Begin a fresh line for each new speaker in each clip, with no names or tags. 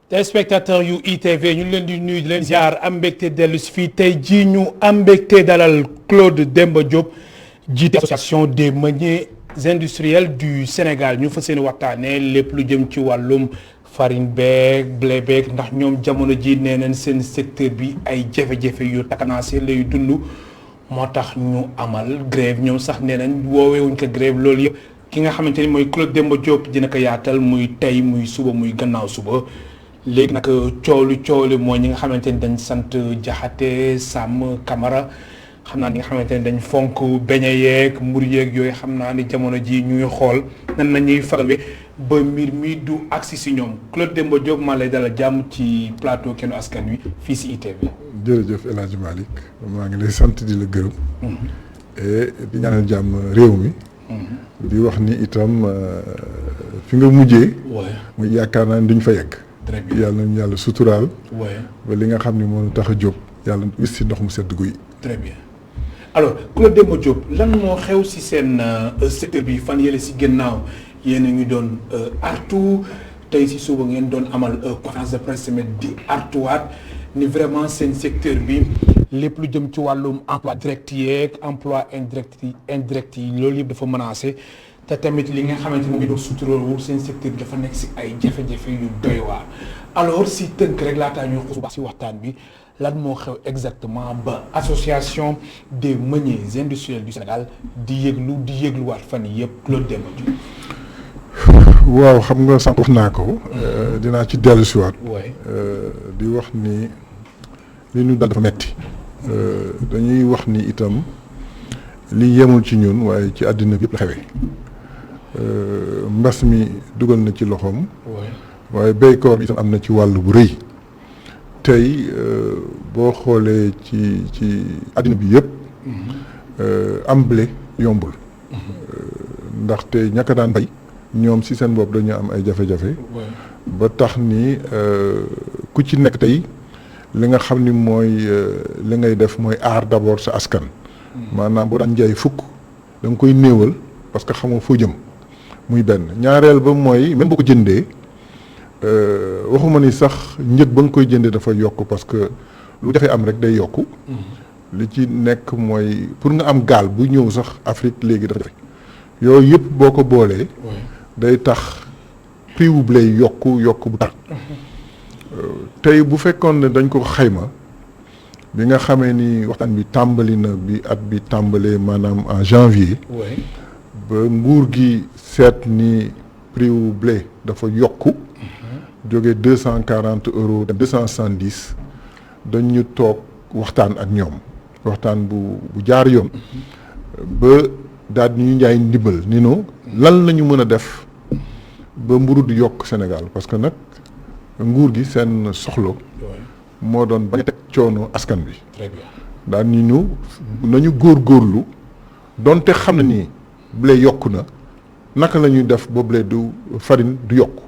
téléspectateur yu ITV ñu ngi leen di nuyu di leen ziar am mbégte dellu si fii tey jii ñu am mbégte dalal Claude Demba Diop jiite association des meuniers industriels du Sénégal ñu fas yéene waxtaanee lépp lu jëm ci wàllum farine beeg blé beeg ndax ñoom jamono ji nee nañ seen secteur bi ay jafe-jafe yu takanaase lay dund moo tax ñu amal grève ñoom sax nee nañ woowewuñ ko grève loolu yëpp ki nga xamante ni mooy Claude Demba Diop dina ko yaatal muy tey muy suba muy gannaaw suba. léegi nag coow li mooy ñi nga xamante ni dañ sant Jaxate Sàmm Camara xam naa ni nga xamante ni dañ fonk beñe yeeg mbur yeeg yooyu xam naa ni jamono ji ñuy xool nan la ñuy faral ba mbir mi du agsi si ñoom Claude Demba Diop maa lay dalal jàmm ci plateau Kennu Askan Wi fii si ITV.
jërëjëf El Hadj Malick maa ngi lay sant di la gërëm. et di ñaanal jàmm réew mi. di wax ni itam fi nga mujjee. muy yaakaar naa ni duñ fa yegg.
très bien
yàlla nañu yàlla suturaal. ba li nga xam ne moo tax a jóg yàlla wis si ndox mu sedd guy.
très bien alors Claude Demba Diop lan moo xew si seen secteur bi fan yële si gannaaw yéen a ngi doon artu tey si suba ngeen doon amal conférence de presse tamit di artuwaat ni vraiment seen secteur bi lépp lu jëm ci wàllum emploi direct yeeg emploi indirect yi loolu yëpp dafa menacé. te tamit li nga xamante ni mu ngi doon suturóowu seen secteur bi dafa nekk si ay jafe-jafe yu doy waar alors si tënk rek laataa ñuy xuus si waxtaan bi lan moo xew exactement ba association des meuniers industriels du Sénégal di yëgluwaat fan yii yëpp Claude Demba Diop.
waaw xam nga sànq wax naa ko. dinaa ci dellusiwaat. di wax ni li ñu dal dafa metti dañuy wax ni itam li yemul ci ñun waaye ci àddina bi yëpp la xewee. mbas mi dugal na ci loxoom. waaye béykoor itam am na ci wàll bu rëy. tey boo xoolee ci àddina bi yëpp. am blé yombul. ndaxte ñaka daan bay ñoom si seen bopp dañu am ay jafe-jafe. ba tax ni ku ci nekk tey li nga xam ni mooy li ngay def mooy aar d'abord sa askan. maanaam boo daan jaay fukk da nga koy néewal parce que xamoo foo jëm. muy benn ñaareel ba mooy même boo ko jëndee waxuma ni sax njëg ba nga koy jëndee dafa yokk parce que lu jafe am rek day yokku. li ci nekk mooy pour nga am gaal bu ñëw sax Afrique léegi dafa jafe. yooyu yëpp boo ko boolee. day tax prix wu blé yokk bu tar. tey bu fekkoon ne dañ ko xayma bi nga xamee ni waxtaan bi tàmbali na bi at bi tàmbalee maanaam en janvier. ba nguur gi seet ni prix wu blé dafa yokku jóge 240 € dem 270 dañu toog waxtaan ak ñoom waxtaan bu jaar yoon ba daal ñu njaay ndimbal ni no lan la ñu mën a def ba mburu du yokk Sénégal parce que nag nguur gi seen soxlo moo doon bañ a teg coono askan bi.
très bien
daal ñu nañu góorgóorlu donte xam na ni blé yokku na naka la ñuy def ba blé du farine du yokku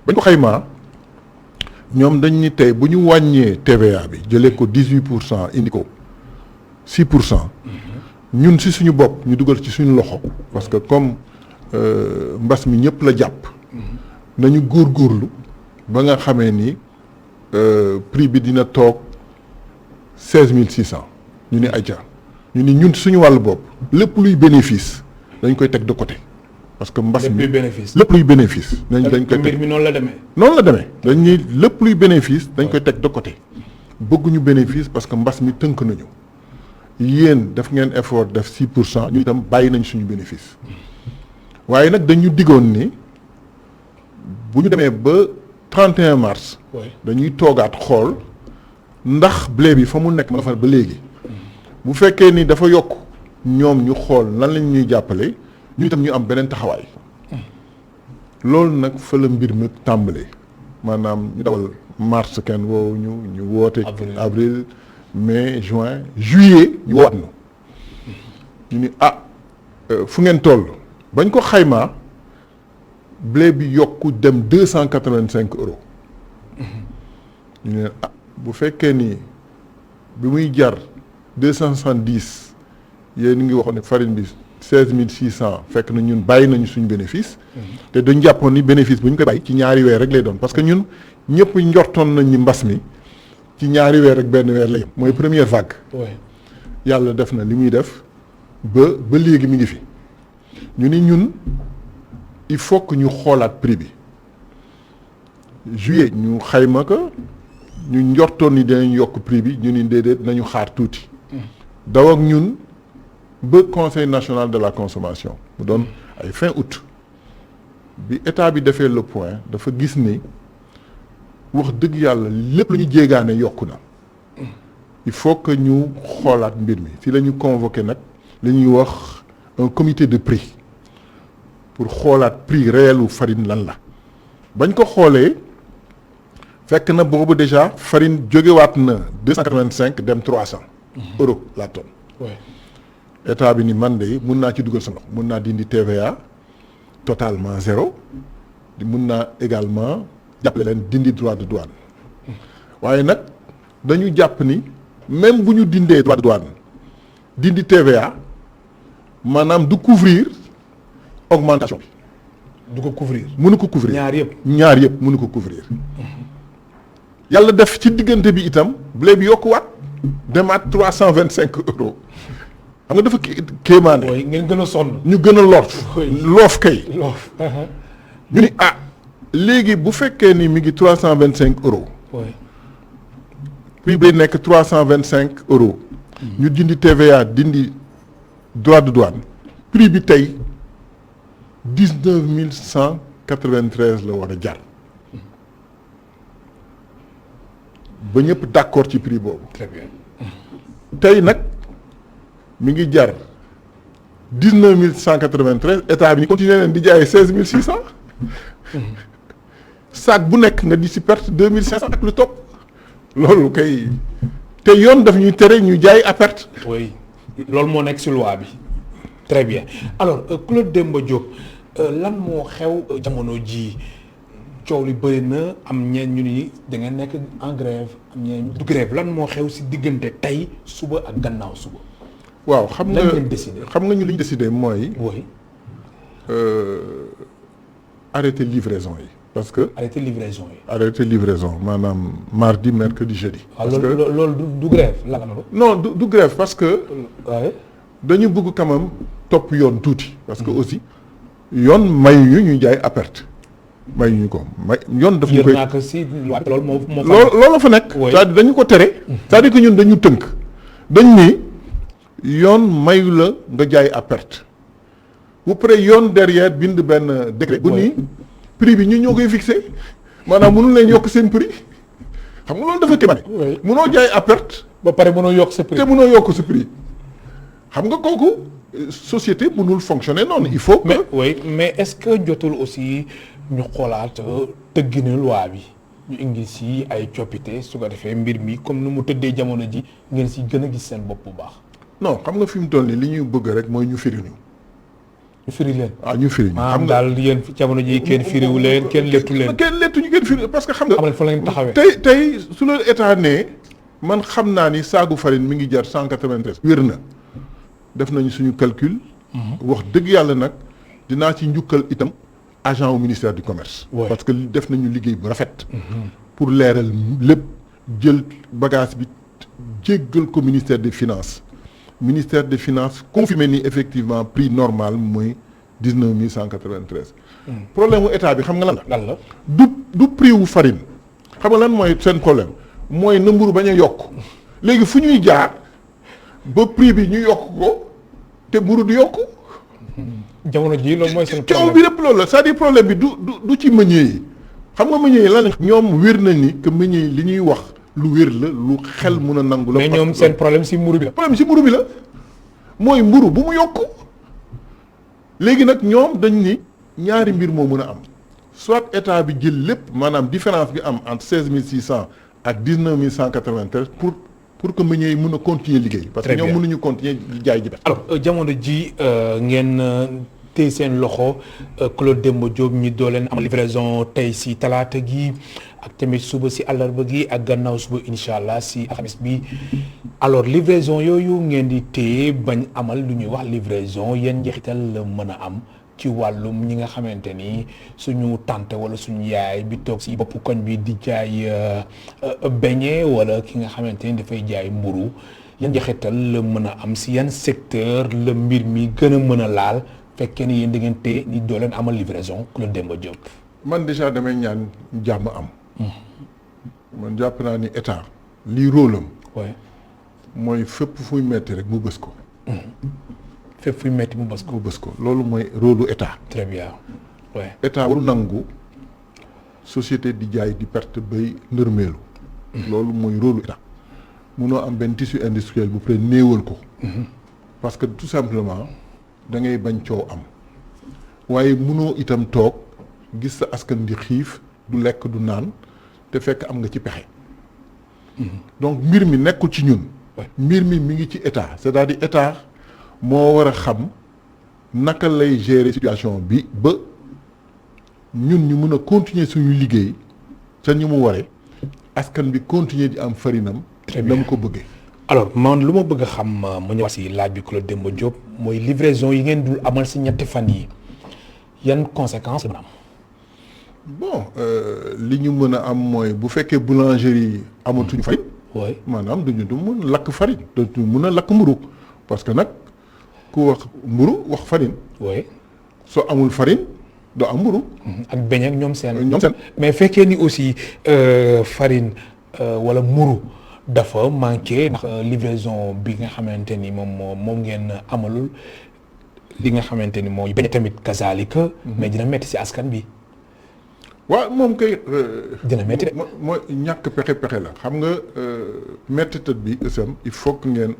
bañ ko xaymaa ñoom dañ ni tey bu ñu wàññee TVA bi jëlee ko 18% indi ko 6% ñun si suñu bopp ñu dugal ci suñu loxo parce que comme mbas mi ñëpp la jàpp nañu góorgóorlu ba nga xamee ni prix bi dina toog 16600 ñu ni ayca ñu ni ñun suñu wàllu bopp lépp luy bénéfice dañ koy teg de côté parce que mbas mi lépp luy bénéfice dañ koy teg
mbir mi noonu la demee.
noonu la demee dañ ni lépp luy bénéfice dañ koy teg de côté bëgguñu bénéfice parce que mbas mi tënk nañu yéen def ngeen effort def 6% ñu itam bàyyi nañ suñu bénéfice waaye nag dañu diggoon ni bu ñu demee ba 31 mars. dañuy toogaat xool ndax blé bi fa mu nekk ma fa ba léegi. bu fekkee ni dafa yokk ñoom ñu xool lan lañ ñuy jàppale ñu itam ñu am beneen taxawaay. loolu nag fa la mbir mi tàmbalee maanaam ñu dawal mars kenn woowu ñu woote. avril mai juin juillet ñu woowaat ñu ni fu ngeen toll bañ ko xaymaa blé bi yokku dem 285 €. ñu ne bu fekkee ni bi muy jar 270 yéen ngi waxoon ne farine bi 16600 fekk na ñun bàyyi nañu suñu bénéfice. te dañu jàppoon ni bénéfice bu ñu koy bàyyi ci ñaari weer rek lay doon parce que ñun ñëpp njortoon nañ ni mbas mi ci ñaari weer rek benn weer lay mooy première vague. yàlla def na li muy def ba léegi mi ngi fi ñu ni ñun il faut que ñu xoolaat prix bi juillet ñu xayma ko ñu njortoon ni dinañ yokk prix bi ñu ni déedéet nañu xaar tuuti. daw ak ñun ba conseil national de la consommation mu doon ay fin août bi état bi defee le point dafa gis ni wax dëgg yàlla lépp lu ñu jéegaane yokku na il faut que ñu xoolaat mbir mi si la ñu convoqué nag li ñuy wax un comité de prix pour xoolaat prix réel u farine lan la bañ ko xoolee fekk na boobu déjà farine jógewaat na 285 dem 300 euros la tonne. état bi ni man de mun naa ci dugal sa loxo mun naa dindi TVA totalement zéro mun naa également jàppale leen dindi droit de douane waaye nag dañu jàpp ni même bu ñu dindee droit de douane dindi TVA maanaam du couvrir augmentation bi.
du ko couvrir.
mënu ko couvrir
ñaar yëpp
mënu ko couvrir. yàlla def ci diggante bi itam blé bi yokkuwaat demaat 325 euros. xam nga dafa kéemaane.
oui ngeen gën a sonn.
ñu gën a loof kay. ñu ni léegi bu fekkee ni mi ngi 325 euros. prix bi nekk 325 euros. ñu dindi TVA dindi droit de douane. prix bi tey 19193 la war a jar. ba ñëpp d'accord ci prix boobu.
très bien.
tey nag. mi ngi jar 19193 état bi ñu continuer leen di jaayee 16600 sac bu nekk nga di si perte 2500 ak lu topp loolu kay te yoon daf ñuy tere ñu jaay à perte.
oui loolu moo nekk si loi bi. très bien alors Claude Demba Diop lan moo xew jamono ji coow li bëri na am ñeen ñu ni da ngeen nekk en grève am ñeen du grève lan moo xew si diggante tey suba ak gannaaw suba.
waaw xam nga
xam
nga ñu li ñu décidé mooy.
oui.
arrêter livraison yi. parce que
arrêter livraison yi.
arrêter livraison maanaam mardi mercredi jeudi.
parce que loolu du grève la
non du grève parce que.
waaye.
dañu bëgg quand même topp yoon tuuti. parce que aussi yoon mayuñu ñu jaay à perte. mayuñu ko yoon daf ñu koy.
loolu moo
loolu fa nekk. c'est-à-dire dañu ko tere. c'est-à-dire que ñun dañu tënk dañ ni. yoon mayu la nga jaay à perte bu pare yoon derrière bind benn décret bu nii prix bi ñu ñoo koy fixé maanaam mënul leen yokk seen prix xam nga loolu dafa kéemaane. mënoo jaay à perte.
ba pare mënoo yokk sa prix
te mënoo yokk sa prix xam nga kooku société mënul fonctionner noonu il faut.
mais est-ce que jotul aussi ñu xoolaat tëgginu loi bi ñu indi si ay coppite su ko defee mbir mi comme ni mu tëddee jamono ji ngeen si gën a gis seen bopp bu baax.
non xam nga fi mu toll nii li ñuy bëgg rek mooy ñu firi ñu.
ñu firi leen.
ñu firi ñu.
xam nga daal yéen jamono ji kenn firiwu leen kenn lettu leen.
kenn lettuñu kenn firi parce que xam nga.
xam nga fa la ngeen taxawee.
tey su la état ne man xam naa ni saagu farine mi ngi jar 193. wér na def nañu suñu calcul. wax dëgg yàlla nag dinaa ci njukkal itam agent au ministère du commerce. parce que def nañu liggéey bu rafet. pour leeral lépp jël bagage bi jéggal ko ministère des finances. ministère des finances confirmé ni effectivement prix normal mooy 19193. problème mu état bi xam nga lan la. du prix wu farine. xam nga lan mooy seen problème mooy na mburu bañ a yokk léegi fu ñuy jaar ba prix bi ñu yokk ko te mburu du yokk.
jamono ji loolu mooy seen problème
coow bi lépp loolu la c'est-à-dire problème bi du ci meññee yi xam nga meññee yi lan ñoom wér nañ ni que meññee yi li ñuy wax. lu wér la lu xel mun a nangu la.
mais ñoom seen problème si mburu bi la.
problème si mburu bi la mooy mburu bu mu yokk léegi nag ñoom dañ ni ñaari mbir moo mën a am soit état bi jël lépp maanaam différence bi am entre 16600 ak 19193 pour que meññee yi mën a continuer liggéey. parce que ñoom mënuñu continuer jaay ji.
alors jamono ji ngeen tey seen loxo Claude Demba Diop ñi doo leen am livraison tey si talaata gi ak tamit suba si àllarba gi ak gannaaw suba incha allah si alxamis bi alors livraison yooyu ngeen di téye bañ amal lu ñuy wax livraison yéen njeexital la mën a am ci wàllum ñi nga xamante ni suñu tante wala suñu yaay bi toog si boppu koñ bi di jaay beñe wala ki nga xamante ni dafay jaay mburu yan njeexital la mën a am si yan secteur la mbir mi gën a mën a laal fekkee ni yéen da ngeen téye ni doo leen amal livraison Claude Demba Diop.
man déjà damay ñaan jàmm am. man jàpp naa ni état lii rôle am.
oui
mooy fépp fuy metti rek mu bës ko.
fépp fuy metti mu bës ko.
mu bës ko loolu mooy rôle état.
très bien oui.
état waru nangu société di jaay di perte bay ndërmeelu. loolu mooy rôle état. munoo am benn tissu industriel bu pare néewal ko. parce que tout simplement da ngay bañ coow am. waaye munoo itam toog gis sa askan di xiif du lekk du naan te fekk am nga ci pexe. donc mbir mi nekkul ci ñun. mbir mi ngi ci état c'est-à-dire état moo war a xam naka lay gérer situation bi ba ñun ñu mën a continuer suñu liggéey ca ñu mu waree askan bi continuer di am farinam.
très bien
dama ko bëggee.
alors man lu ma bëgg a xam mu ñëwaat si laaj bi Claude Demba Diop mooy livraison yi ngeen dul amal si ñetti fan yi yan conséquences la mën a am.
bon li ñu mën a am mooy bu fekkee boulangerie amatuñu farine.
oui
maanaam du mun lakk farine duñu mun a lakk mburu parce que nag ku wax mburu wax farine.
oui
soo amul farine doo am mburu.
ak beñ ak ñoom seen.
ñoom seen
mais fekkee ni aussi farine wala mburu dafa manqué ndax livraison bi nga xamante ni moom ngeen amalul li nga xamante ni mooy beñ tamit kazaalika. mais dina metti si askan bi.
waaw moom kay.
dina métti de.
mooy ñàkk pexe la xam nga mettitat bi isam il faut que ngeen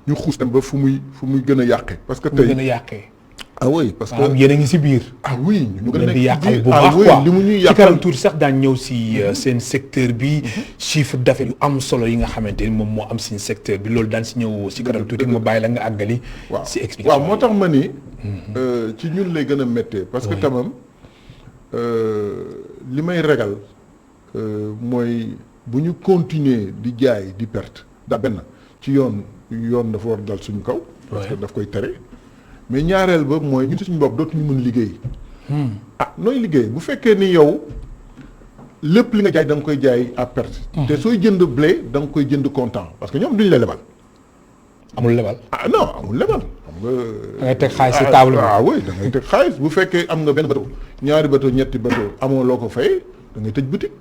ñu xuus tam ba fu muy gën a yàqee. parce que tey
gën a yàqee.
ah oui parce que
yéen a ngi si biir.
ah oui ñu gën a nekk
di yàqal bu
ah
baax
oui
quoi
li mu ñuy
ci kanam
yàqal
tuuti sax daan ñëw si seen secteur bi chiffre d'affaires yu am solo yi nga xamante ni moom moo am seen secteur bi loolu daan si ñëw si kanam tuuti ma bàyyi la nga àggali.
waaw
si explication
waaw moo tax ma ni. ci ñun lay gën a méttee. parce que tamam li may ragal mooy bu ñu continuer di jaay di perte da benn ci yoon dafa war dal suñu kaw. parce que daf koy tere. mais ñaareel ba mooy ñun suñu bopp dootuñu mën liggéey. nooy liggéey bu fekkee ni yow lépp li nga jaay da nga koy jaay à perte. te sooy jënd blé da nga koy jënd comptant parce que ñoom duñ la lebal.
amul lebal.
ah non amul lebal. xam nga
da ngay teg xaalis si table bi.
ah oui da ngay teg xaalis bu fekkee am nga benn bateau ñaari bateau ñetti bateau amoo loo ko fay da ngay tëj boutique.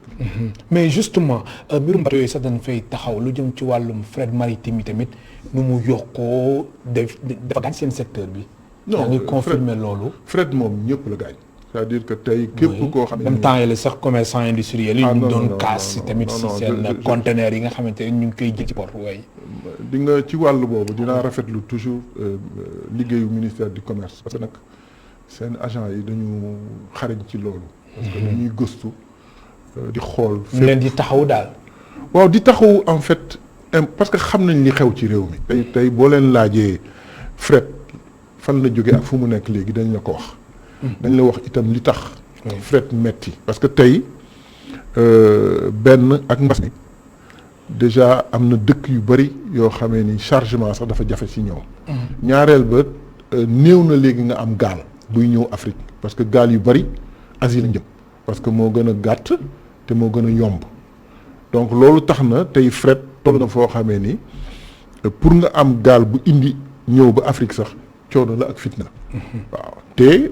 mais justement mbirum bateau yooyu sax dañ fay taxaw lu jëm ci wàllum fret maritime yi tamit nu mu yokkoo dafa gaañ seen secteur bi.
non
yaa ngi confirmer loolu.
fret moom ñëpp la gaañ. c'est-à-dire que tey képp koo xam ne
même temps yële sax commerçant industriel yi.
ah
ñu
non
doon
non
kaas
non
si tamit
non
si
non
seen conteneurs yi nga xamante ne ñu ngi koy jël ci port way
di nga ci wàllu boobu dinaa rafetlu toujours liggéeyu ministère du commerce parce que nag seen agent yi dañu xarañ ci loolu. parce que dañuy gëstu di xool.
ñu leen di taxaw daal.
waaw di taxaw en fait parce que xam nañ li xew ci réew mi. tey boo leen laajee fret fan la jógee ak fu mu nekk léegi dañ la ko wax. dañ la wax itam li tax. fret metti parce que tey benn ak mbas mi déjà am na dëkk yu bari yoo xamee ni chargement sax dafa jafe ci ñoom. ñaareel ba néew na léegi nga am gaal buy ñëw Afrique parce que gaal yu bari Asie lañ jëm parce que moo gën a gàtt te moo gën a yomb donc loolu tax na tey fret toll na foo xamee ni pour nga am gaal bu indi ñëw ba Afrique sax coono la ak fitna. waaw te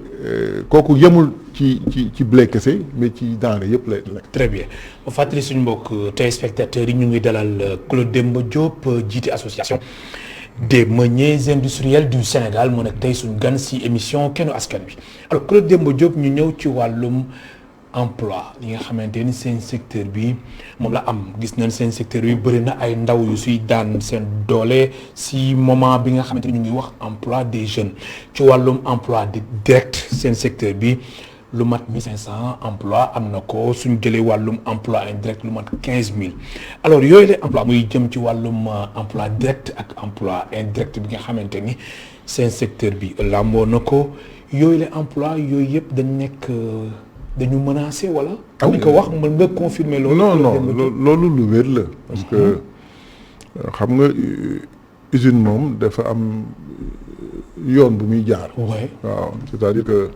kooku yemul ci blé kese mais ci denrée yëpp lay nekk.
très bien ba fàttali suñu mbokk téléspectateurs yi ñu ngi dalal Claude Demba Diop jiite association des meuniers industriels du Sénégal mu nekk tey suñu gan si émission Kennu Askan Wi. alors Claude Demba Diop ñu ñëw ci wàllum emploi li nga xamante ni seen secteur bi moom la am gis nañ seen secteur bi bëri na ay ndaw yu suy daan seen doole si moment bi nga xamante ni ñu ngi wax emploi des jeunes ci wàllum emploi direct seen secteur bi lu mat 1500 emploi am na ko suñ jëlee wàllum emploi indirect lu mat 15000 alors yooyu la emploi muy jëm ci wàllum emploi direct ak emploi indirect bi nga xamante ni seen secteur bi làmboo na ko yooyu la emploi yooyu yëpp dañ nekk dañu menacé wala. ni ko wax mën nga confirmer loolu.
non loolu lu wér la. parce que xam nga usine moom dafa am yoon bu muy jaar. waaw c'est-à-dire que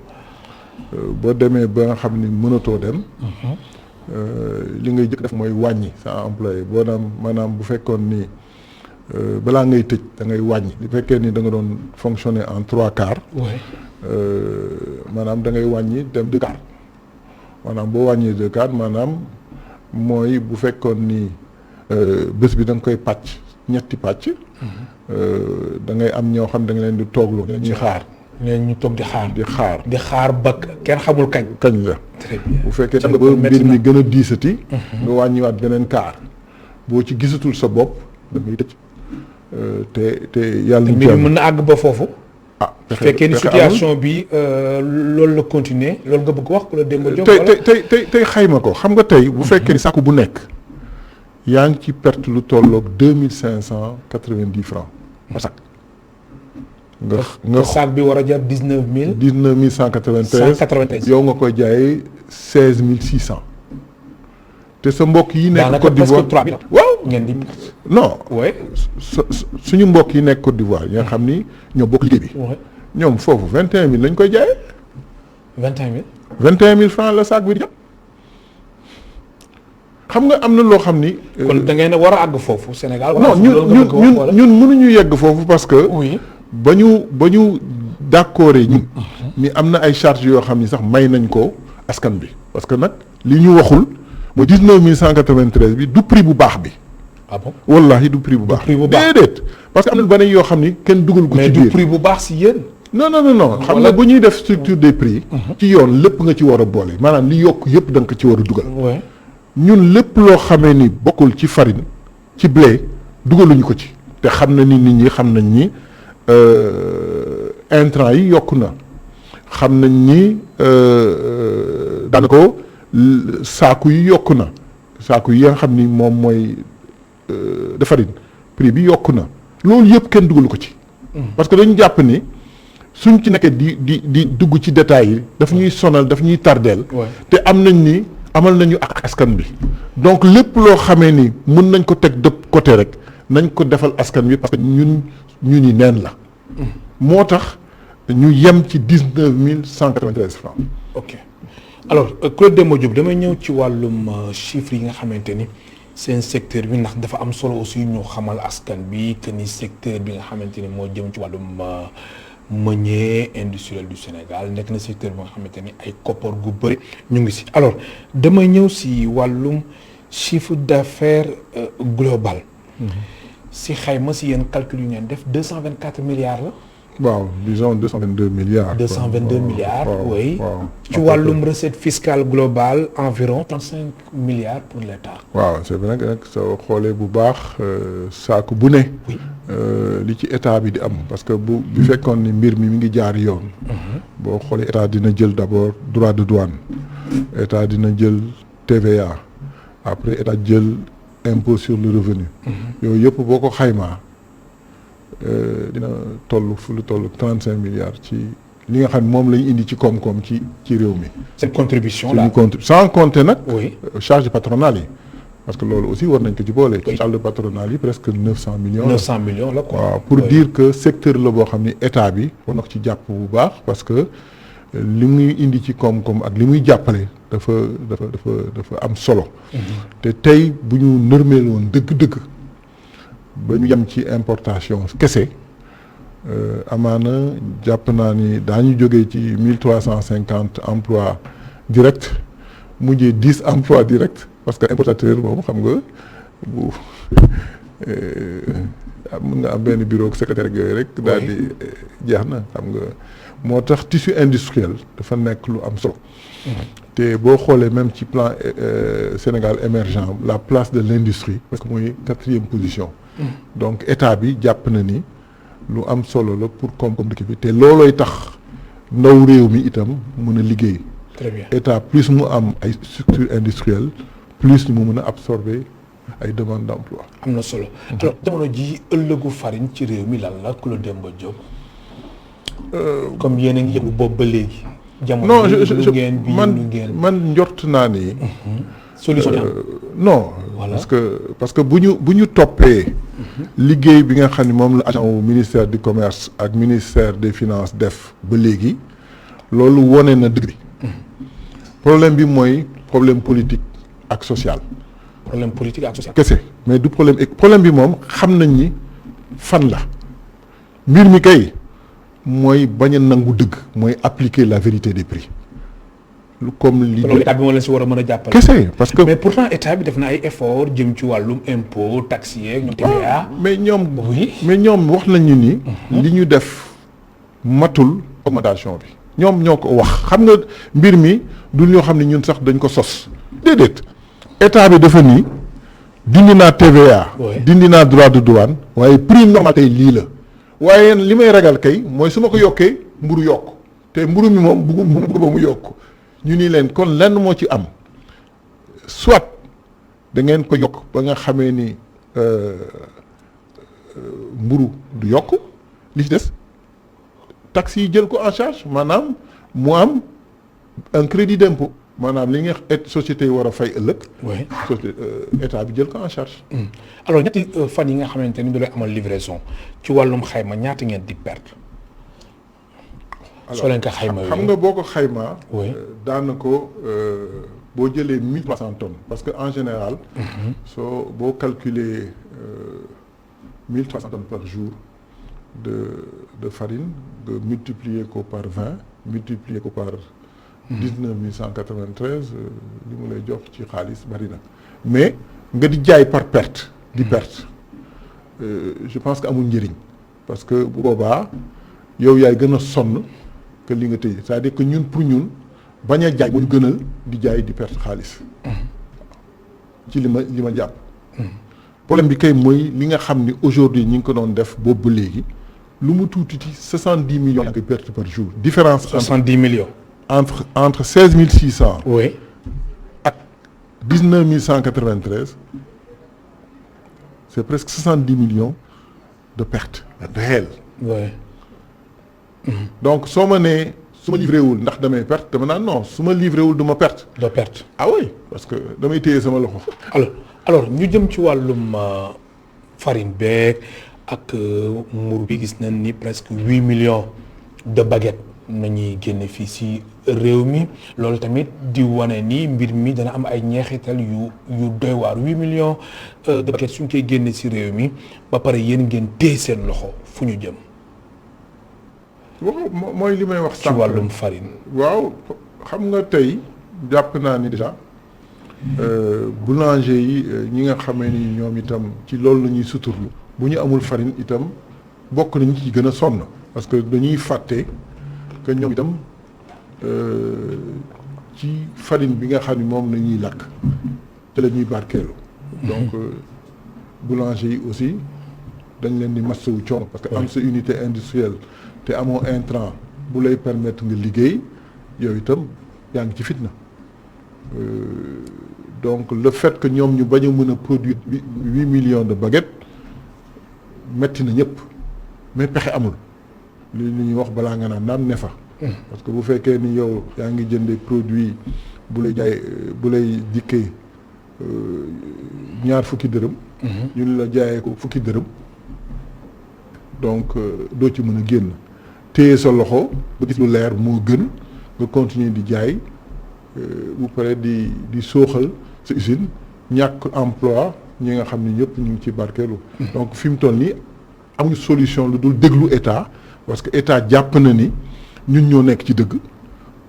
boo demee ba nga xam ni mënatoo dem. li ngay jëkk def mooy wàññi sa employé boo maanaam bu fekkoon ni balaa ngay tëj da ngay wàññi bu fekkee ni da nga doon fonctionner en 3/4. maanaam da ngay wàññi dem 2/4. maanaam boo wàññee 2/4 maanaam mooy bu fekkoon ni bés bi da nga koy pàcc ñetti pàcc. da ngay am ñoo xam da nga leen di toogloo ñuy xaar.
ñooñu ñu toog di xaar ba kenn xamul kañ.
la.
très bien
bu fekkee da nga ba mbir mi gën a diisati. nga wàññiwaat beneen quart. boo ci gisatul sa bopp da ngay tëj. te yàlla ñu
mën na àgg ba foofu. bu fekkee ni situation bi loolu la continuer loolu nga bëgg wax ku la Demba Diop.
tey xayma ko xam nga tey bu fekkee ni sàkku bu nekk yaa ngi ci perte lu tolloog 2590 francs par sac. nga
sac bi war a jar 19000.
19193 yow nga koy jaayee 16600. te sa mbokk yi nekk Côte d'Ivoire waaw
ngeen di.
non suñu mbokk yi nekk Côte d'Ivoire yi nga xam ni ñoo bokk liggéey bi. ñoom foofu 21000 lañ koy jaayee.
21000.
21000 francs la sac bi di xam nga am na loo xam ni.
kon da ngeen war a àgg foofu Sénégal.
non ñun mënuñu yegg foofu parce que.
oui
ba ñu d'accord ñun. ni am na ay charges yoo xam ni sax may nañ ko askan bi. parce que nag li ñu waxul mooy 19193 bi du prix bu baax bi.
ah bon
wallahi du prix bu baax. déedéet parce que am na beneen yoo xam ni kenn dugal ko ci biir.
mais du prix bu baax si yéen.
non xam nga bu ñuy def structure des prix. ci yoon lépp nga ci war a boole maanaam li yokk yëpp da nga ko ci war a dugal. ñun lépp loo xamee ni bokkul ci farine ci blé dugaluñu ko ci. te xam na ni nit ñi xam nañ ni intrants yi yokk na xam nañ ni daanaka saaku yi yokk na saaku yi nga xam ni moom mooy de farine prix bi yokk na loolu yëpp kenn dugalu ko ci. parce que dañu jàpp ni suñ ci nekkee di dugg ci détails yi daf ñuy sonal daf ñuy tardeel. te am nañ ni amal nañu ak askan bi donc lépp loo xamee ni mën nañ ko teg de côté rek nañ ko defal askan bi parce que ñun ni neen la. moo tax ñu yem ci 19193 francs.
ok alors Claude Demba Diop damay ñëw ci wàllum chiffres yi nga xamante ni seen secteur bi ndax dafa am solo aussi ñu xamal askan bi que ni secteur bi nga xamante ni moo jëm ci wàllum meunier industriel du Sénégal nekk na secteur bi nga xamante ni ay koppar gu bëri ñu ngi si. alors damay ñëw si wàllum chiffre d'affaires global. si xayma si yéen calcul yu ngeen def 224 milliards la.
waaw disons 222 milliards.
222 milliards oui. ci wàllum recette fiscale globale environ 35 milliards pour l'État.
waaw c'est vrai que nag soo xoolee bu baax saako bu ne. li ci état bi di am parce que bu fekkoon ni mbir mi ngi jaar yoon. boo xoolee état dina jël d'abord droit de douane. état dina jël TVA. après état jël impôt sur le revenu. yooyu yëpp boo ko xaymaa. dina toll 35 milliards ci li nga xam ne moom la ñu indi ci koom-koom ci réew mi.
cette contribution là
sans compter nag.
oui
charge patronale yi. parce que loolu aussi war nañ ko ci boole. charge patronale yi presque 900 millions.
900 millions la quoi.
waaw pour dire que secteur la boo xam ni état bi war na ko ci jàpp bu baax parce que li muy indi ci koom-koom ak li muy jàppale dafa am solo. te tey bu ñu nërmeel woon dëgg-dëgg. ba ñu yem ci importation kese amaana jàpp naa ni daañu jógee ci 1350 emplois directs mujjee 10 emplois directs parce que importateur moom xam nga bu mën nga am benn bureau secrétaire yooyu rek. daal di jeex na xam nga moo tax tissu industriel dafa nekk lu am solo. te boo xoolee même ci plan Sénégal émergent la place de l'industrie parce que mooy 4e position. donc état bi jàpp na ni lu am solo la pour koom-koom dëkk bi te loolooy tax ndaw réew mi itam mën a liggéey.
très bien
état plus mu am ay structures industrielles plus mu mën a absorber ay demandes d'emploi.
am na solo. alors jamono ji ëllëgu farine ci réew mi lan la Claude Demba Diop. comme yéen a ngi yëngu boobu ba léegi. jamono
man njort naa ni.
solution
non.
Voilà.
parce que bu ñu toppee. liggéey bi nga xam ne moom la agent wu ministère du commerce ak ministère des finances def ba léegi loolu wone na dëgg bi. problème bi mooy problème politique ak social.
problème politique ak social.
kese mais du problème bi moom xam nañ ni fan la mbir mi kay mooy bañ a nangu dëgg mooy appliquer la vérité des prix. comme li
loolu état bi moo leen si war a mën a jàppale.
kese parce que
mais pourtant état bi def na ay effort jëm ci wàllum impôt taxes yeeg ñu TVA.
mais ñoom
oui.
mais ñoom wax nañu ni. li ñu def matul augmentation bi. ñoom ñoo ko wax xam nga mbir mi du ñoo xam ne ñun sax dañ ko sos. déedéet état bi dafa nii dindi naa TVA.
Oui.
dindi naa droit de douane. waaye prix normal tey lii la. waaye li may ragal kay mooy su ma ko yokkee mburu yokk te mburu mi moom bëgg ba mu yokk. ñu ni leen kon lenn moo ci am soit da ngeen ko yokk ba nga xamee ni mburu du yokk li ci des taxes yi jël ko en charge maanaam mu am un crédit d'impôt maanaam li nga société yi war a fay ëllëg.
oui
état bi jël ko en charge.
alors ñetti fan yi nga xamante ni du lay amal livraison ci wàllum xayma ñaata ngeen di perte. soo leen ko xayma
xam nga boo ko xaymaa.
oui
daanaka boo jëlee 1300 tonnes parce que en général. boo calculer 1300 tonnes par jour de farine nga multiplier ko par 20 multiplier ko par. 19 193 li mu lay jox ci xaalis bari na mais nga di jaay par perte. di perte je pense que amul njëriñ parce que bu boobaa yow yaay gën a sonn. que li nga tëj c'est-à-dire que ñun pour ñun bañ a jaay ñu gënal di jaay di perte xaalis ci li ma jàpp problème bi kay mooy li nga xam ni aujourd'hui ñi ngi ko doon def boobu ba léegi lu mu tuuti 70 millions yaa ngi perte par jour différence
70 millions
entre 16 600
oui
ak 19 193 c'est presque 70 millions de pertes réelles.
oui
donc soo ma nee su ma livré wul ndax damay perte dama naan non su ma livré wul du ma perte.
doo perte.
ah oui parce que damay téye sama loxo.
alors ñu jëm ci wàllum farine beeg ak mburu bi gis nañ ni presque 8 millions de baguettes nañuy génne fii si réew mi loolu tamit di wane ni mbir mi dana am ay ñeexital yu doy waar 8 millions de baguettes suñ koy génne si réew mi ba pare yéen ngeen téye seen loxo fu ñu jëm.
waaw mooy li may wax.
ci wàllum farine.
waaw xam nga tey jàpp naa ni déjà boulanger yi ñi nga xamee ni ñoom itam ci loolu la ñuy suturlu bu ñu amul farine itam bokk nañu ci gën a sonn parce que dañuy fàtte que ñoom itam ci farine bi nga xam ni moom la ñuy lakk te la ñuy barkeelu. donc boulanger yi aussi dañ leen di masawu coono parce que am sa unité industrielle. te amoo intrant bu lay permettre nga liggéey yow itam yaa ngi ci fitna donc le fait que ñoom ñu bañ a mën a produire 8 millions de baguettes metti na ñëpp mais pexe amul li ñuy wax balaa nga naan ne fa. parce que bu fekkee ni yow yaa ngi jëndee produit bu lay dikkee ñaar fukki dërëm. ñu la jaayee ko fukki dërëm donc doo ci mën a génn. téye sa loxo ba gis lu leer moo gën nga continuer di jaay bu paree di sooxal sa usine ñàkk emploi ñi nga xam ne ñëpp ñu ngi ci barkeelu. donc fi mu toll nii amuñu solution lu dul déglu état parce que état jàpp na ni ñun ñoo nekk ci dëgg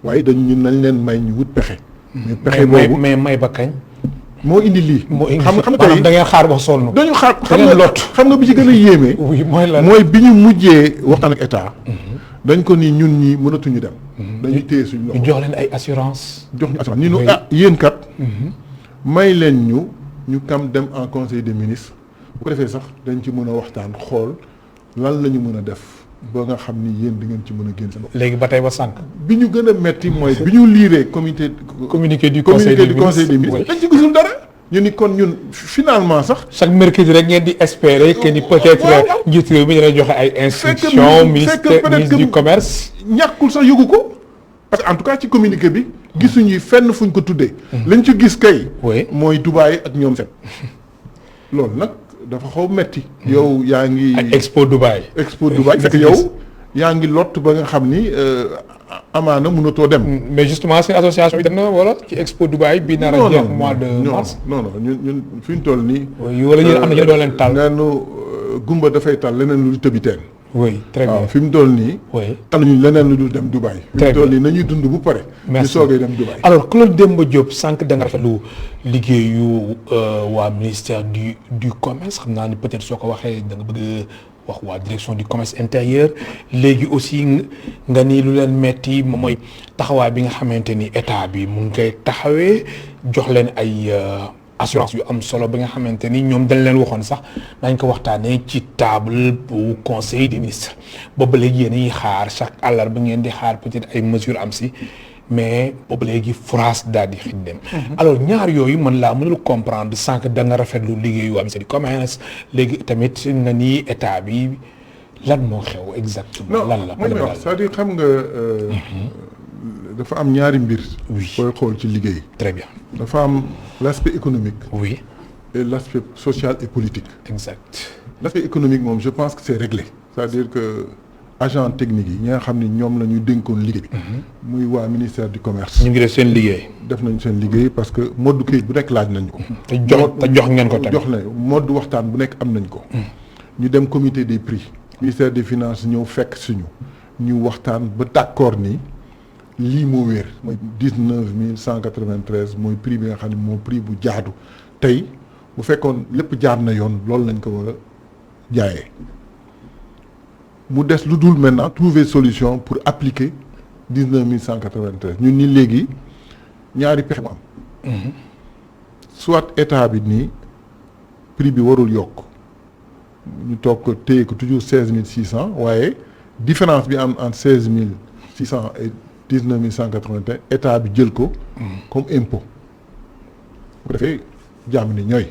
waaye ñun nañ leen may ñu wut pexe. mais pexe boobu
mais may ba kañ.
moo indi lii.
xam nga tey da ngeen xaar ba sonn.
dañu xaar xam nga bi ci gën a yéeme.
oui
mooy bi ñu mujjee waxtaan ak état. dañ ko ni ñun ñi mënatuñu dem. dañuy téye suñu loxo
ñu jox leen ay assurance.
jox ñu assurance ñu yéen kat. may leen ñu kam dem en conseil des ministres bu ko defee sax dañ ci mën a waxtaan xool lan la ñu mën a def ba nga xam ni yéen di ngeen ci mën a génn seen bopp.
léegi ba tey ba sànq.
bi ñu gën a metti mooy bi ñu liiree communiqué du conseil des ministres dañ ci gisul dara. ñu ni kon ñun finalement sax.
chaque mercredi rek ngeen di espérer que ni peut-être njiit réew mi dana joxe ay instructions. ministre du commerce.
ñàkkul sax yëgu ko parce que en tout cas ci communiqué bi gisuñu fenn fuñ ko tuddee. lañ ci gis kay. mooy Dubaï ak ñoom set loolu nag dafa xaw metti yow yaa ngi.
ak Expo Dubaï.
fekk yow yaa ngi lott ba nga xam ni amaana mënatoo dem.
mais justement seen association bi dem na wala ci Expo Dubaï bi nar a jeex mois de mars.
non ñun fi ñu toll nii.
wala yéen am na yéen doo leen taal.
gumba dafay tal leneen lu tëbi teen.
oui très bien
waaw fi mu toll nii.
oui
taluñu leneen lu dul dem Dubaï. fi mu toll nii nañuy dund bu pare. ñu soogee dem Dubaï.
alors Claude Demba Diop sànq da nga rafetlu liggéeyu waa ministère du commerce xam naa ni peut-être soo ko waxee da nga bëgg wax waa direction du commerce intérieur léegi aussi nga ni lu leen metti moom mooy taxawaay bi nga xamante ni état bi mu ngi koy taxawee jox leen ay. assurance yu am solo bi nga xamante ni ñoom dañ leen waxoon sax dañ ko waxtaanee ci table bu conseil des ministres boobu léegi yéen ñuy xaar chaque àllarba ngeen di xaar peut-être ay mesures am si mais boobu léegi France daal di xëj dem. alors ñaar yooyu man laa mënul comprendre sànq da nga rafetlu liggéeyu waa ministère du commerce léegi tamit nga ni état bi lan moo xew exactement. lan la
non c'est-à-dire xam nga. dafa am ñaari mbir.
oui
booy xool ci liggéey.
très bien.
dafa am l'aspect économique.
oui.
et l'aspect social et politique.
exact.
l'aspect économique moom je pense que c'est réglé. c'est-à-dire que agent technique yi ñi nga xam ne ñoom la ñuy dénkoon liggéey bi. muy waa ministère du commerce.
ñu ngi def seen liggéey.
def nañ seen liggéey parce que mode kayit bu nekk laaj nañ ko.
te jox ngeen ko tamit
jox na mode waxtaan bu nekk am nañ ko. ñu dem comité des prix. ministère des finances ñëw fekk suñu ñu waxtaan ba d'accord ni. lii moo wér mooy 19 193 mooy prix bi nga xam ne moo prix bu jaadu tey bu fekkoon lépp jaar na yoon loolu lañ ko war a jaayee mu des lu dul maintenant trouver solution pour appliquer 19 193 ñun ni léegi ñaari pexe mu am. soit état bi nii prix bi warul yokk ñu toog ko téye ko toujours 16 600 waaye différence bi am entre 16 600 et 19 181 état bi jël ko comme impôt bu defee jàmm ni ñooy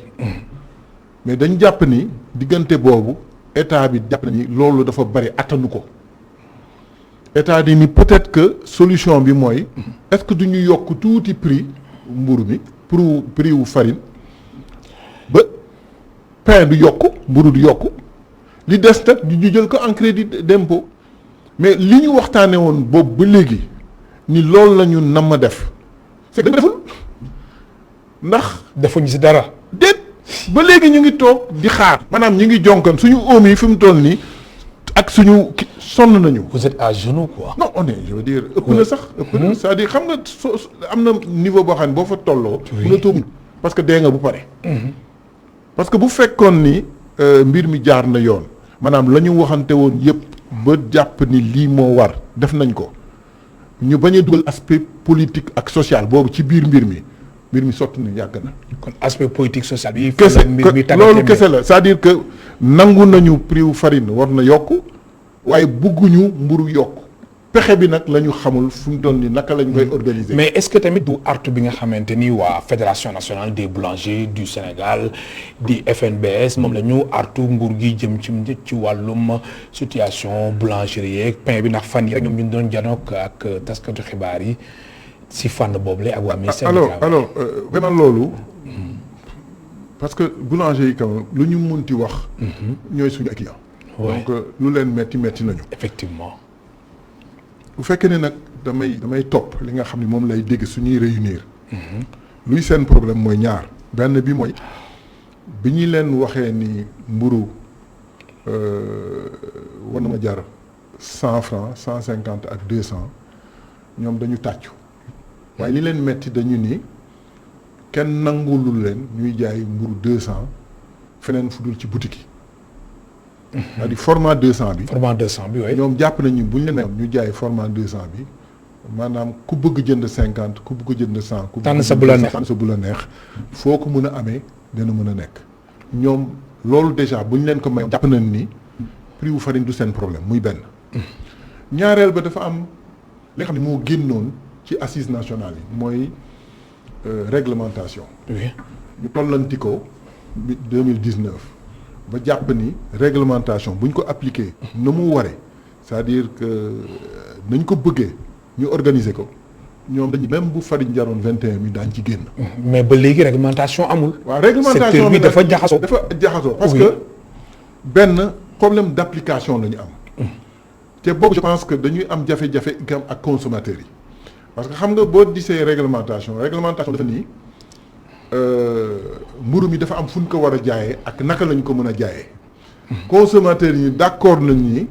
mais dañ jàpp ni diggante boobu état bi jàpp ni loolu dafa bari attanu ko état di ni peut-être que solution bi mooy est-ce que du ñu yokk tuuti prix mburu mi pour prix wu farine ba pain du yokk mburu du yokk li des nag ñu jël ko en crédit d'impôt mais li ñu waxtaane woon boobu ba léegi ni loolu la ñu nam ma def c'est que deful ndax
defuñu ci dara
déet ba léegi ñu ngi toog di xaar maanaam ñu ngi jonkan suñu oom yi fi mu toll nii ak suñu sonn nañu.
vous êtes à genoux quoi.
non on est je veux dire ëpp na sax ëpp na c'est-à-dire xam nga am na niveau boo xam ne boo fa tolloo mën a toog parce que dee nga bu pare parce que bu fekkoon ni mbir mi jaar na yoon maanaam la ñu waxante woon yëpp ba jàpp ni lii moo war def nañ ko ñu bañ a dugal aspect politique ak social boobu ci biir mbir mi sotti na yàgg na.
kon aspect politique social bi.
kese loolu kese la c'est-à-dire que nangu nañu prix wu farine war na yokk waaye bugguñu mburu yokk pexe bi nag la ñu xamul fu mu toll nii naka lañ koy organiser.
mais est-ce que tamit du artu bi nga xamante ni waa fédération nationale des boulangers du Sénégal di FNBS moom la ñu artu nguur gi jëm ci wàllum situation boulangerie yeeg pain bi ndax fan yi rek ñoom ñu doon janook ak taskatu xibaar yi si fànn boobu la ak waa ministère du travail.
alors vraiment loolu parce que boulanger yi quand même lu ñu munti wax. ñooy suñu client. donc lu leen metti nañu.
effectivement.
bu fekkee ne nag damay topp li nga xam ne moom lay dégg suñuy réunir. luy seen problème mooy ñaar benn bi mooy bi ñu leen waxee ni mburu war na ma jar 100 francs 150 ak 200 ñoom dañu tàccu waaye li leen metti dañu ni kenn nangulul leen ñuy jaay mburu 200 feneen fu dul ci boutique yi. c'est-à-dire format 200 bi.
format 200 bi waaye.
ñoom jàpp nañu bu ñu leen ñu jaay format 200 bi maanaam ku bëgg jënd 50 ku bëgg jënd 100. ku
tànn sa bu la neex
tànn sa bu la neex foo ko mën a amee dina mën a nekk. ñoom loolu déjà bu ñu leen ko may jàpp nañ ni prix wu farine du seen problème muy benn. ñaareel ba dafa am li nga xam ne moo génnoon ci assises nationales yi mooy réglementation.
oui
ñu tollanti ko 2019. ba jàpp ni réglementation bu ñu ko appliqué na mu waree c'est-à-dire que nañ ko bëggee ñu organiser ko ñoom dañu même bu farine jaroon 21 000 daañu ci génn.
mais ba léegi réglementation amul.
waaw réglementation
secteur bi dafa jaxasoo.
parce que benn problème d'application la ñu am. te boobu je pense que dañuy am jafe-jafe gam ak consommateurs yi parce que xam nga boo gisee réglementation dafa nii mburu mi dafa am fu ñu ko war a jaayee ak naka lañ ko mën a jaayee. consommateurs yi d'accord nañ ni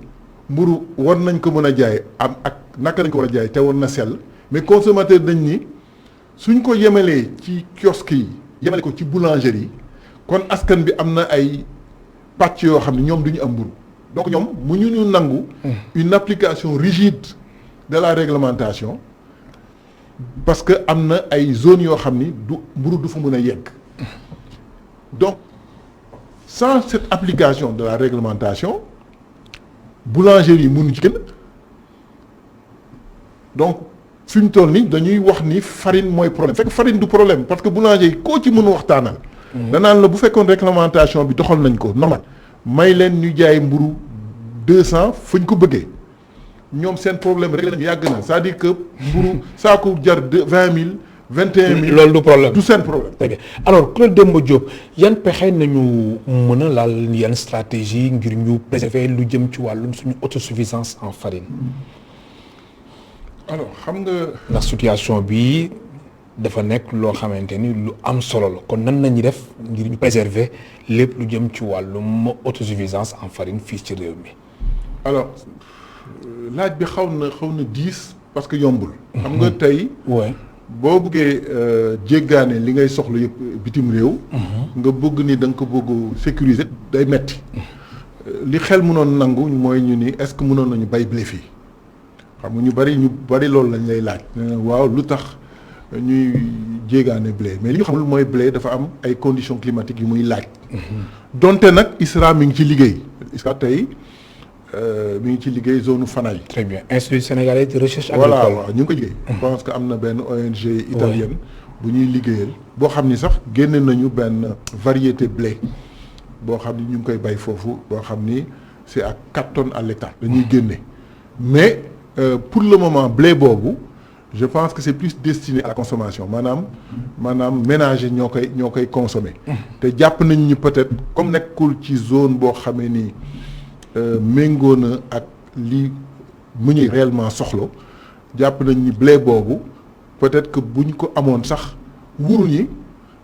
mburu war nañ ko mën a jaay am ak naka lañ ko war a jaay te war na sell mais consommateur dañ ni suñ ko yemalee ci kiosque yi yemale ko ci boulangerie yi kon askan bi am na ay pàcc yoo xam ne ñoom du ñu am mburu donc ñoom mu ñu nangu une application rigide de la réglementation parce que am na ay zones yoo xam ni du mburu du fa mën a yegg donc sans cette application de la réglementation boulangerie yi mënuñu ci gën donc fi ñu toll nii dañuy wax ni farine mooy problème fekk farine du problème parce que boulanger yi koo ci mën waxtaanal. danaan la bu fekkoon réglementation bi doxal nañ ko normal may leen ñu jaay mburu 200 fu ñu ko bëggee ñoom seen problème rek lañ yàgg na c'est-à-dire que mburu saako jar 20 000 21 000.
loolu du problème
du seen problème.
alors Claude Demba Diop yan pexe nañu mën a laal yan stratégie ngir ñu préserver lu jëm ci wàllum suñu autosuffisance en farine.
alors xam nga.
ndax situation bi dafa nekk loo xamante ni lu am solo la kon nan nañu def ngir ñu préserver lépp lu jëm ci wàllum autosuffisance en farine fii ci réew mi.
alors laaj bi xaw na diis parce que yombul. xam nga tey. boo bëggee jéggaane li ngay soxla yëpp bitim réew. nga bëgg ni da nga ko bëgg sécuriser day metti li xel mënoon nangu mooy ñu ni est-ce que mënoon nañu bay blé fii xam nga ñu bari loolu lañ lay laaj. waaw lu tax ñuy jéggaane blé mais li ñu xamul mooy blé dafa am ay conditions climatiques yu muy laaj. donte nag ISRA mi ngi ci liggéey ISRA tey mi ngi ci liggéey zone Fanaye.
très bien Institut sénégalais de recherche agricole.
voilà waaw ñu ngi ko liggéey. je pense que am na benn ONG italienne bu ñuy liggéeyal. boo xam ni sax génne nañu benn variété blé boo xam ni ñu ngi koy bay foofu boo xam ni c'est à 4 tonnes à l'hectare dañuy génne mais pour le moment blé boobu je pense que c'est plus destiné à la consommation maanaam ménager ñoo koy consommer. te jàpp nañ ni peut-être comme nekkul ci zone boo xamee ni. méngoo na ak li mu ñuy réellement soxla jàpp nañ ni blé boobu peut-être que bu ñu ko amoon sax wuru ñi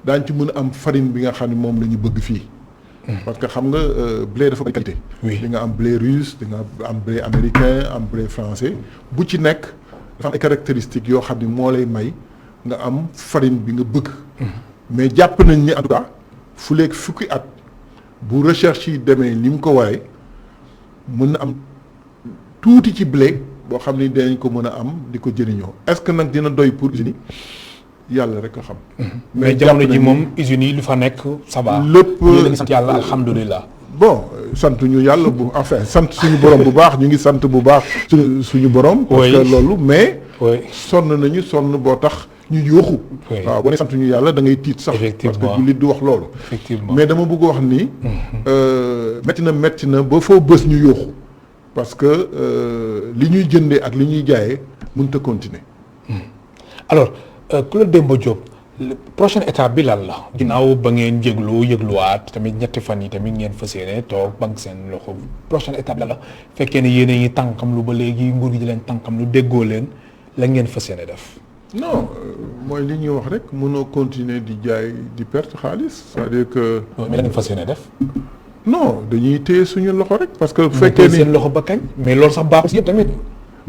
daañ ci mën a am farine bi nga xam ne moom la ñu bëgg fii. parce que xam nga blé dafa bari qualité. di nga am blé russe di nga am blé américain am blé français bu ci nekk dafa am ay caractéristiques yoo xam ne moo lay may nga am farine bi nga bëgg. mais jàpp nañ ni en tout cas fu léegi fukki at bu recherche yi demee ni mu ko waree. mën na am tuuti ci blé boo xam ni dinañ ko mën a am di ko jëriñoo est-ce que nag dina doy pour usines yi yàlla rek a xam.
mais jamono ji moom usines yi lu fa nekk ça va.
lépp
ñu ngi sant yàlla alhamdulilah.
bon sant ñu yàlla enfin sant suñu borom bu baax ñu ngi sant bu baax suñu borom. parce que loolu mais. sonn nañu sonn boo tax ñu yuuxu. waaw boo nee sant ñu yàlla da ngay tiit sax. parce que jullit du wax loolu.
effectivement
mais dama bëgg wax ni. métti na ba foo bës ñu yuuxu parce que li ñuy jëndee ak li ñuy jaayee mënut a continuer.
alors Claude Demba Diop prochaine étape bi lan la. ginnaaw ba ngeen yëgluwaat tamit ñetti fan yi tamit ngeen fas yéene toog banque seen loxo prochaine étape lan la fekkee ne yéen a ngi tànkam lu ba léegi nguur gi di leen tànkam lu déggoo leen la ngeen fas yéene def.
non mooy li ñuy wax rek mënoo continuer di jaay di perte xaalis c'est-à-dire que.
mais la ngeen fas yéene def.
non dañuy téye suñu loxo rek. parce que bu fekkee ni
seen loxo ba kañ. mais loolu sax baaxul si yëpp tamit.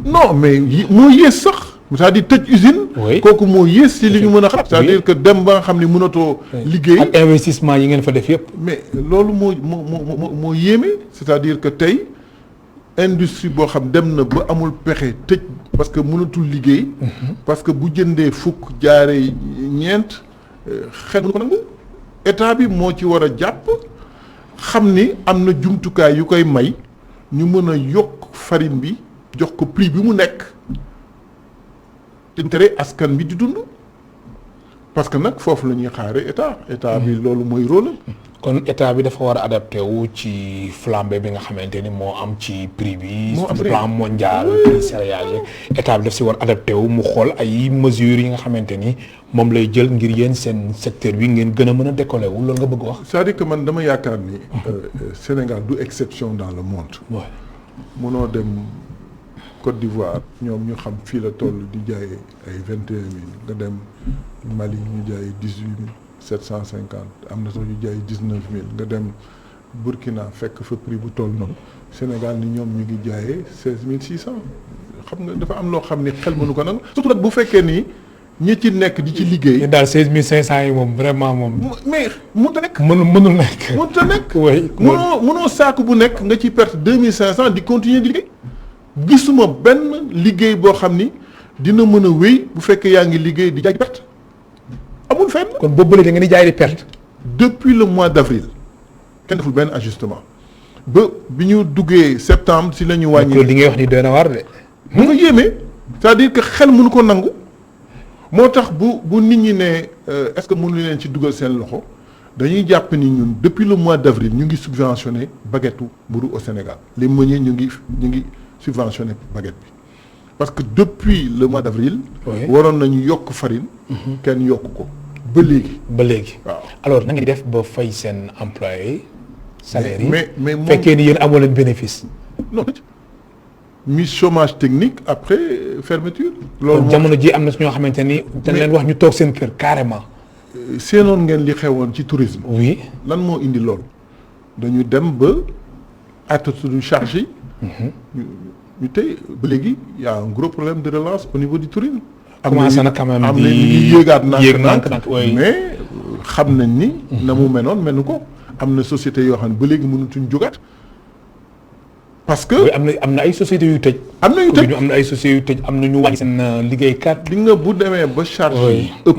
non mais moo yées sax. c'est-à-dire tëj usine. kooku moo yées si li ñu mën a xam. c'est-à-dire que dem ba nga xam ne mënatoo. liggéey
ak investissement yi ngeen fa def yëpp.
mais loolu moo yéeme. c'est-à-dire que tey industrie boo xam dem na ba amul pexe tëj parce que mënatul liggéey. parce que bu jëndee fukk jaaree ñeent xel mënu ko nangu. état bi moo ci war a jàpp xam ni am na jumtukaay yu koy may ñu mën a yokk farine bi jox ko prix bi mu nekk. te tere askan bi di dund parce que nag foofu la ñuy xaare état bi loolu mooy rôle
kon état bi dafa war a adapté wu ci flambée bi nga xamante ni moo am ci prix bi.
moo am
plan mondial prix céréales yi état bi daf si war adapté wu mu xool ay mesures yi nga xamante ni moom lay jël ngir yéen seen secteur bi ngeen gën a mën a décoller wu loolu nga bëgg wax.
c'est-à-dire que man dama yaakaar ni. Sénégal du exception dans le monde.
waaw
mënoo dem Côte d'Ivoire ñoom ñu xam fii la toll di jaay ay 21 000 nga dem Mali ñu jaay 18 750 am na sax ñu jaay 19 000 nga dem Burkina fekk fa prix bu toll noonu Sénégal ni ñoom ñu ngi jaayee 16 600 xam nga dafa am loo xam ni xel mënu ko nangu surtout nag bu fekkee ni ñi ci nekk di ci liggéey.
daal 16 500 yi moom vraiment moom.
mais mënut a nekk.
mënul nekk.
mënut a nekk.
oui
mënoo saako bu nekk nga ci perte 2500 di continuer di liggéey. gisuma benn liggéey boo xam ni dina mën a wéy bu fekkee yaa ngi liggéey di jaay perte amul fenn.
kon boobu bële da nga di jaay di perte.
depuis le mois d'avril kenn deful benn ajustement ba bi ñu duggee septembre si la ñu wàññi.
loolu li ngay wax ni doy na war de.
mu nga yéeme c'est-à-dire que xel mënu ko nangu moo tax bu nit ñi ne est-ce que mënu leen ci dugal seen loxo dañuy jàpp ni ñun depuis le mois d'avril ñu ngi subventionné baguette mburu au Sénégal les meuniers ñu ngi subventionné baguette bi parce que depuis le mois d'avril. waroon nañu yokk farine. kenn yokk ko ba léegi.
waaw alors na ngeen di def ba fay seen employé salaire yi.
mais moom
fekkee ni yéen amoo leen bénéfice.
non mi chômage technique après fermeture. loolu
jamono ji am na ñoo xamante ni. dañ leen wax ñu toog seen kër carrément.
seenoon ngeen li xewoon ci tourisme.
oui
lan moo indi loolu. dañu dem ba attitude charge yi. ñu tey ba léegi y a un gros problème de relance au niveau du tourisme.
commencé na quand même
am na ñu yéegaat nànk
oui.
mais xam nañ ni. na mu menoon menu ko am na société yoo xam ne ba léegi mënatuñ jógaat. parce que
am na ay sociétés yu tëj.
am na yu tëj
am na ay sociétés yu tëj am na ñu wàññi seen liggéeykat.
di nga bu demee ba charge yi ëpp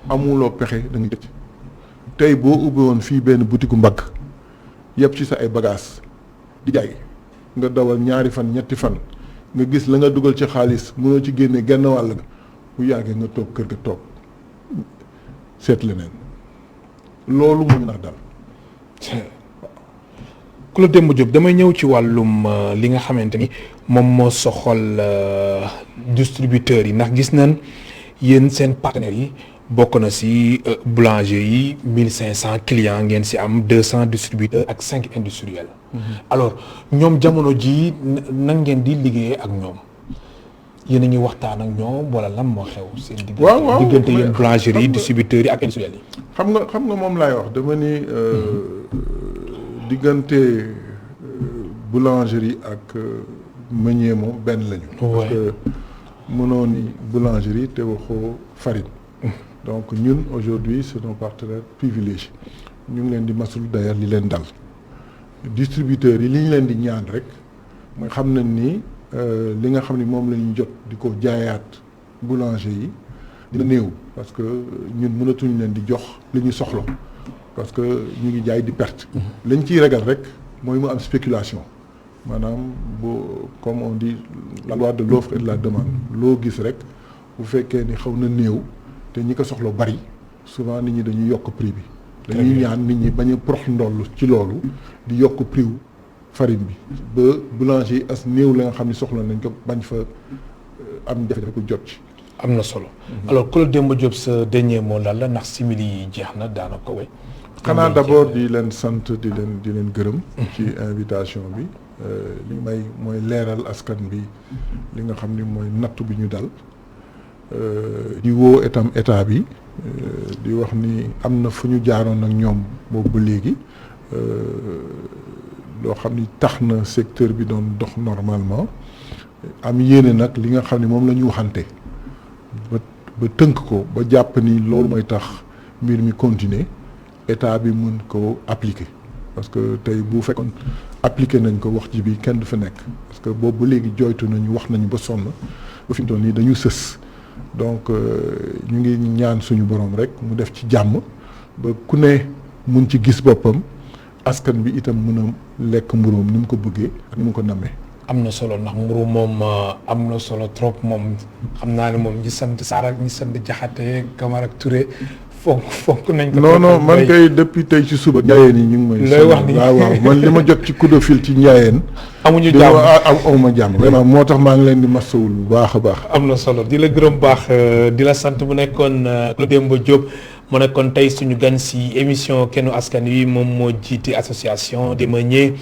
amuloo pexe da nga tëj tey boo ubbi woon fii benn boutique mbagg yëpp ci sa ay bagages di jaay nga dawal ñaari fan ñetti fan nga gis la nga dugal ci xaalis mënoo ci génne genn wàll ga bu yàggee nga toog kër ga toog seet leneen loolu mën naa dal.
Claude Demba Diop damay ñëw ci wàllum li nga xamante ni moom moo soxal distributeurs yi ndax gis nañ yéen seen partenaires yi bokk na si boulanger yi 1500 clients ngeen si am 200 distributeurs ak 5 industriels. alors ñoom jamono ji nan ngeen di liggéeyee ak ñoom yéen a ngi waxtaan ak ñoom wala lan moo xew. seen diggante yéen boulangerie yi distributeurs yi ak industriels yi.
xam nga moom laay wax dama ni. diggante boulangerie ak meunier moom benn lañu. parce que mënoo ni boulangerie te waxoo farine. donc ñun aujourd'hui c'est nos partenaires privilégiés ñu ngi leen di masul d'ailleurs li leen dal. distributeurs yi li ñu leen di ñaan rek mooy xam nañ ni li nga xam ni moom la ñu jot di ko jaayaat boulanger yi dina néew parce que ñun mënatuñ leen di jox li ñu soxla. parce que ñu ngi jaay di perte. lañ ciy ragal rek mooy mu am spéculation maanaam comme on dit la loi de l'offre et de la demande loo gis rek bu fekkee ni xaw na néew te ñi ko soxla bari souvent nit ñi dañuy yokk prix bi. dañuy ñaan nit ñi bañ a prox ndoll ci loolu di yokk prix wu farine bi ba boulanger yi as néew la nga xam ne soxla nañ ko bañ fa am jafe-jafe ku jot ci.
am na solo. alors Claude Demba Diop sa dernier mot daal la ndax simili yi jeex na daanaka way
xanaa d'abord di leen sant di leen gërëm. ci invitation bi li may mooy leeral askan bi li nga xam ni mooy nattu bi ñu dal di woo itam état bi di wax ni am na fu ñu jaaroon ak ñoom boobu ba léegi loo xam ni tax na secteur bi doon dox normalement am yéene nag li nga xam ni moom la ñu waxante ba tënk ko ba jàpp ni loolu mooy tax mbir mi continuer état bi mën ko appliquer parce que tey bu fekkoon appliquer nañ ko wax ji bi kenn du fa nekk parce que boobu ba léegi jooytu nañu wax nañu ba sonn ba fi mu toll nii dañu sës donc ñu ngi ñaan suñu borom rek mu def ci jàmm ba ku ne mun ci gis boppam askan bi itam mën a lekk mburoom ni mu ko bëggee ak ni mu ko nammee.
am na solo ndax mburu moom am na solo trop moom xam naa ne moom ñi sant Sarr ak ñi sant Jaxate Camara ak Touré fonk nañ ko.
non man kay depuis tey ci suba. njaayeen yi ñu ngi may.
looy wax ni
waaw man li ma jot ci coup de fil ci njaayeen.
amuñu jàmm
amuma jàmm vraiment moo tax maa ngi leen di masawul bu baax a baax.
am na solo di la gërëm baax di la sant bu nekkoon Claude Demba Diop mu nekkoon tey suñu gan si émission Kennu Askan Wi moom moo jiite association des meuniers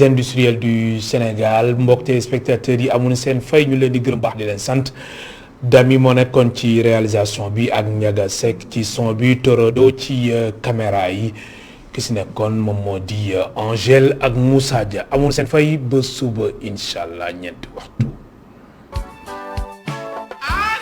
industriels du Sénégal mbokk téléspectateurs yi amuñu seen fay ñu leen di gërëm baax di leen sant. Dami moo nekkoon ci réalisation bi ak Ndiaga Seck ci son bi Torodo ci caméra yi ki si nekkoon moom moo di Angèle ak Moussa Dia amul seen fay ba suba incha allah ñeenti waxtu.